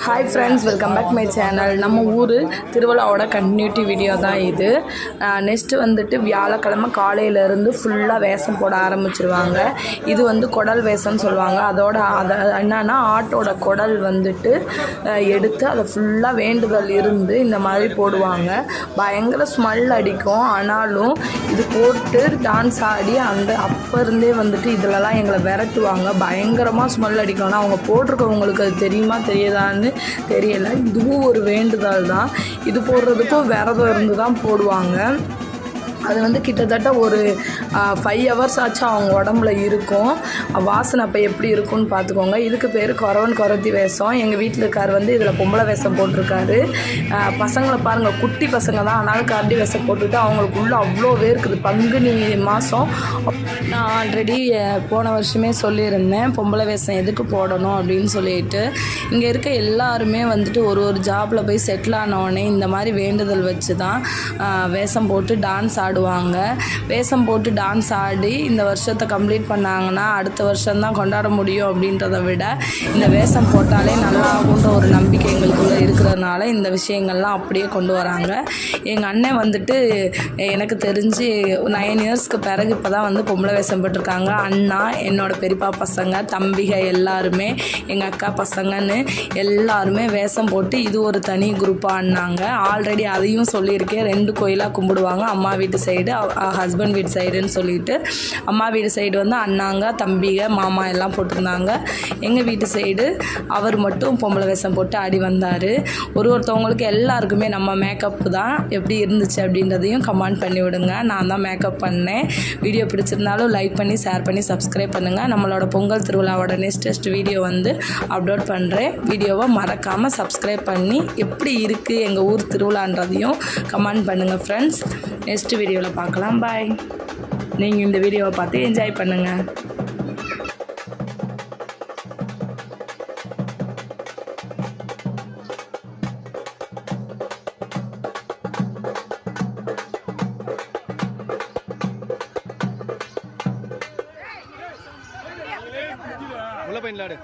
Hi friends, welcome back my channel. நம்ம ஊர் திருவிழாவோட continuity video தான் இது. நெக்ஸ்ட்டு வந்துட்டு வியாழக்கிழமை காலையிலேருந்து ஃபுல்லாக வேஷம் போட ஆரம்பிச்சிருவாங்க. இது வந்து குடல் வேஷம்னு சொல்லுவாங்க. அதை என்னன்னா ஆட்டோட குடல் வந்துட்டு எடுத்து அதை ஃபுல்லாக வேண்டுதல் இருந்து இந்த மாதிரி போடுவாங்க. பயங்கர ஸ்மெல் அடிக்கும். ஆனாலும் இது போட்டு டான்ஸ் ஆடி அப்போ இருந்தே வந்துட்டு இதிலலாம் எங்களை விரட்டுவாங்க. பயங்கரமாக ஸ்மெல் அடிக்கும். ஆனால் அவங்க போட்டிருக்கவங்களுக்கு அது தெரியுமா தெரியுதான்னு தெரியலை. இதுவும் ஒரு வேண்டுதல் தான். இது போடுறதுக்கும் விரதம் இருந்து தான் போடுவாங்க. அது வந்து கிட்டத்தட்ட ஒரு 5 hours ஆச்சும் அவங்க உடம்புல இருக்கும். வாசனை அப்போ எப்படி இருக்கும்னு பார்த்துக்கோங்க. இதுக்கு பேர் குறத்தி வேஷம். எங்கள் வீட்டில் இருக்கார் வந்து இதில் பொம்பளை வேஷம் போட்டிருக்காரு. பசங்களை பாருங்கள், குட்டி பசங்க தான், ஆனாலும் கரடி வேஷம் போட்டுட்டு அவங்களுக்குள்ள அவ்வளோ இருக்குது. பங்குனி மாதம் நான் ஆல்ரெடி போன வருஷமே சொல்லியிருந்தேன் பொம்பளை வேஷம் எதுக்கு போடணும் அப்படின்னு சொல்லிட்டு. இங்கே இருக்க எல்லாருமே வந்துட்டு ஒரு ஜாபில் போய் செட்டில் ஆனவுடனே இந்த மாதிரி வேண்டுதல் வச்சு தான் வேஷம் போட்டு டான்ஸ் ஆடுவாங்க. வேஷம் போட்டு டான்ஸ் ஆடி இந்த வருஷத்தை கம்ப்ளீட் பண்ணாங்கன்னா அடுத்த வருஷம்தான் கொண்டாட முடியும். அப்படின்றத விட இந்த வேஷம் போட்டாலே நல்லா ஆகுன்ற ஒரு நம்பிக்கை எங்களுக்குள்ளே இருக்கிறதுனால இந்த விஷயங்கள்லாம் அப்படியே கொண்டு வராங்க. எங்கள் அண்ணன் வந்துட்டு எனக்கு தெரிஞ்சு 9 yearsக்கு பிறகு இப்போ தான் வந்து பொம்பளை வேஷம் போட்டிருக்காங்க. அண்ணா, என்னோடய பெரியப்பா பசங்க, தம்பிக எல்லாருமே, எங்கள் அக்கா பசங்கன்னு எல்லாருமே வேஷம் போட்டு இது ஒரு தனி குரூப்பாக ஆடினாங்க. ஆல்ரெடி அதையும் சொல்லியிருக்கேன். 2 கோயிலாக கும்பிடுவாங்க. அம்மா வீட்டு சைடு, ஹஸ்பண்ட் வீட்டு சைடுன்னு சொல்லிட்டு. அம்மா வீட்டு சைடு வந்து அண்ணாங்க, தம்பிக, மாமா எல்லாம் போட்டிருந்தாங்க. எங்கள் வீட்டு சைடு அவர் மட்டும் பொம்பளை வேஷம் போட்டு ஆடி வந்தார். ஒருத்தவங்களுக்கு எல்லாருக்குமே நம்ம மேக்கப்பு தான் எப்படி இருந்துச்சு அப்படின்றதையும் கமெண்ட் பண்ணி விடுங்க. நான் தான் மேக்கப் பண்ணேன். வீடியோ பிடிச்சிருந்தாலும் லைக் பண்ணி, ஷேர் பண்ணி, சப்ஸ்கிரைப் பண்ணுங்கள். நம்மளோட பொங்கல் திருவிழாவோட நெக்ஸ்ட் வீடியோ வந்து அப்லோட் பண்ணுறேன். வீடியோவை மறக்காமல் சப்ஸ்கிரைப் பண்ணி எப்படி இருக்குது எங்கள் ஊர் திருவிழான்றதையும் கமெண்ட் பண்ணுங்கள் ஃப்ரெண்ட்ஸ். நெக்ஸ்ட் வீடியோவில் பார்க்கலாம். பாய். நீங்கள் இந்த வீடியோவை பார்த்து என்ஜாய் பண்ணுங்கள். உள்ள போய் விளையாடு.